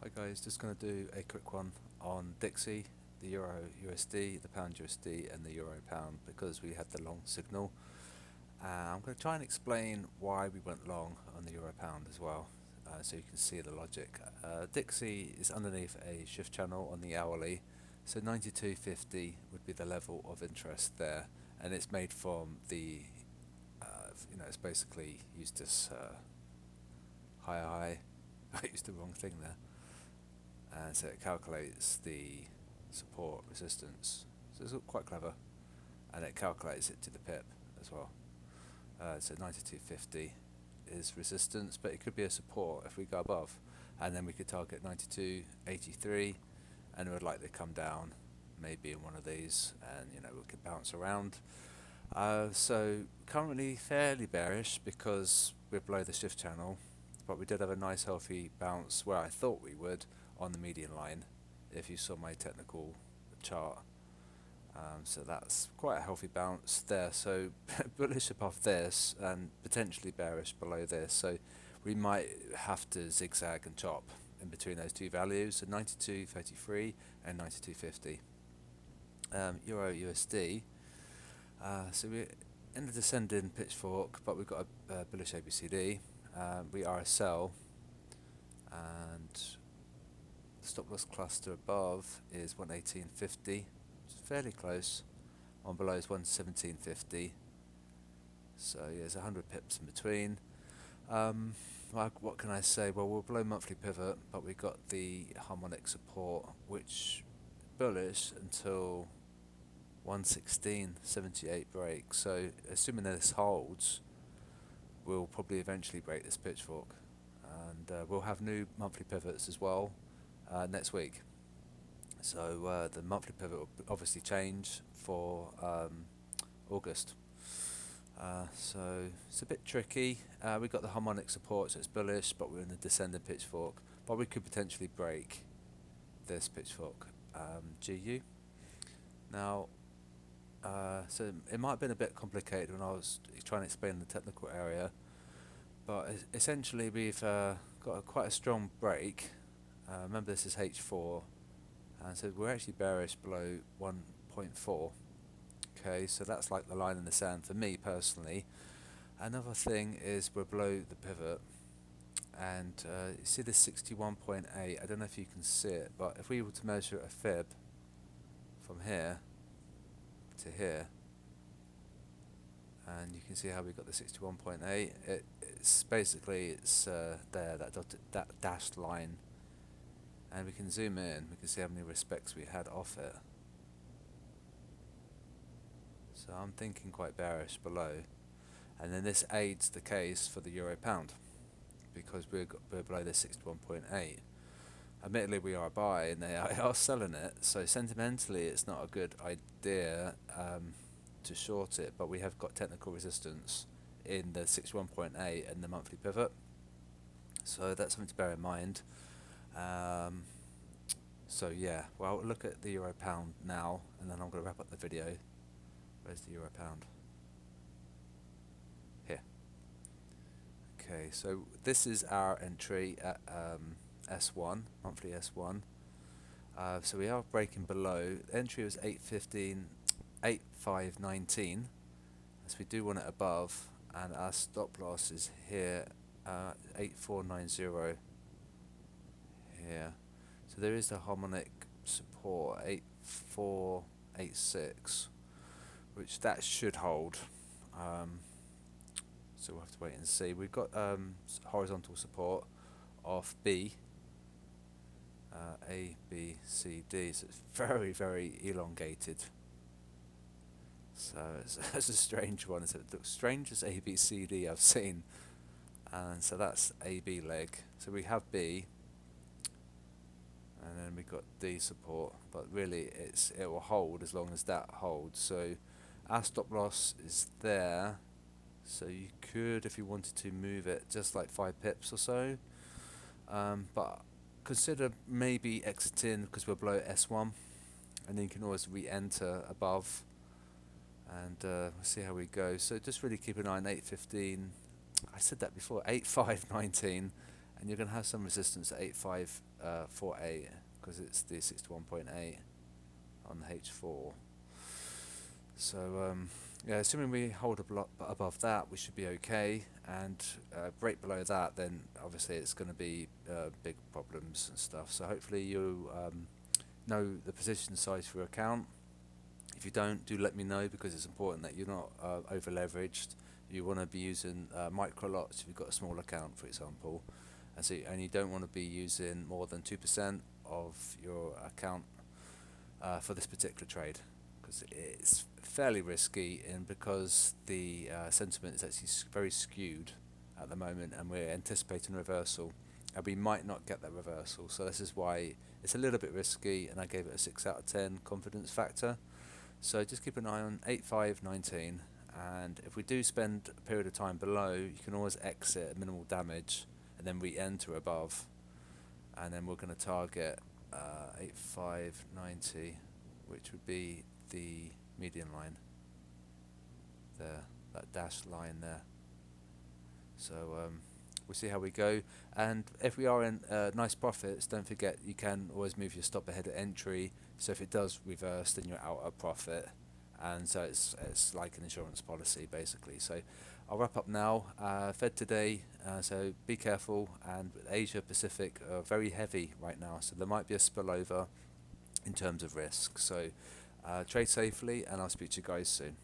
Hi guys, just going to do a quick one on DXY, the Euro USD, the Pound USD and the Euro Pound because we had the long signal. I'm going to try and explain why we went long on the Euro Pound as well, so you can see the logic. DXY is underneath a shift channel on the hourly, so 92.50 would be the level of interest there, and it's made from the, it's basically used this high. I used the wrong thing there. And so it calculates the support resistance, so it's quite clever, and it calculates it to the pip as well. So 92.50 is resistance, but it could be a support if we go above, and then we could target 92.83, and it would likely come down maybe in one of these, and we could bounce around. So currently fairly bearish because we're below the shift channel, but we did have a nice healthy bounce where I thought we would on the median line if you saw my technical chart. So that's quite a healthy bounce there, so bullish above this and potentially bearish below this, so we might have to zigzag and chop in between those two values, so 92.33 and 92.50. Euro USD, so we're in the descending pitchfork, but we've got a bullish ABCD. We are a sell, and the stop loss cluster above is 118.50, which is fairly close. One below is 117.50, so yeah, there's 100 pips in between. What can I say? Well, we're below monthly pivot, but we got the harmonic support, which bullish until 116.78 break. So assuming this holds, we'll probably eventually break this pitchfork, and we'll have new monthly pivots as well next week. So the monthly pivot will obviously change for August. So it's a bit tricky. We've got the harmonic support, so it's bullish, but we're in the descending pitchfork. But we could potentially break this pitchfork. GU. Now, so it might have been a bit complicated when I was trying to explain the technical area, but essentially we've got quite a strong break. Remember, this is H4, and so we're actually bearish below 1.4. Okay, so that's like the line in the sand for me personally. Another thing is we're below the pivot, and you see this 61.8. I don't know if you can see it, but if we were to measure a fib from here to here, and you can see how we got the 61.8. It's basically there, that dashed line, and we can zoom in. We can see how many respects we had off it. So I'm thinking quite bearish below, and then this aids the case for the Euro Pound because we're below the 61.8. Admittedly, we are a buy, and they are selling it. So sentimentally, it's not a good idea to short it, but we have got technical resistance in the 61.8 and the monthly pivot, so that's something to bear in mind. So yeah, well, look at the Euro Pound now, and then I'm going to wrap up the video. Where's the Euro Pound? Here. Okay, so this is our entry at S1, monthly S1. So we are breaking below. The entry was 8.519, as we do want it above, and our stop loss is here, 8.490 here. So there is the harmonic support 8.486, which that should hold. So we'll have to wait and see. We've got horizontal support of B, A, B, C, D. So it's very, very elongated. So it's a strange one. It's the strangest A, B, C, D I've seen. And so that's A, B leg. So we have B, and then we got D support. But really, it will hold as long as that holds. So our stop loss is there. So you could, if you wanted to, move it just like 5 pips or so. But consider maybe exiting because we're below S1, and then you can always re-enter above, and we'll see how we go. So just really keep an eye on 8.15. I said that before, 8.519, and you're going to have some resistance at 8.5 48 because it's the 61.8 on the H4. So yeah, assuming we hold a block above that, we should be okay, and break below that, then obviously it's going to be big problems and stuff. So hopefully you know the position size for your account. If you don't, do let me know, because it's important that you're not over leveraged. You want to be using micro lots if you've got a small account, for example, and you don't want to be using more than 2% of your account for this particular trade, because it's fairly risky, and because the sentiment is actually very skewed at the moment, and we're anticipating a reversal, and we might not get that reversal. So this is why it's a little bit risky, and I gave it a 6 out of 10 confidence factor. So just keep an eye on 8519, and if we do spend a period of time below, you can always exit at minimal damage and then re-enter above, and then we're going to target 8590, which would be the median line there, that dashed line there. So we'll see how we go, and if we are in nice profits, don't forget you can always move your stop ahead at entry, so if it does reverse, then you're out of profit, and so it's like an insurance policy basically. So I'll wrap up now. Fed today, so be careful, and Asia Pacific are very heavy right now, so there might be a spillover in terms of risk. So trade safely, and I'll speak to you guys soon.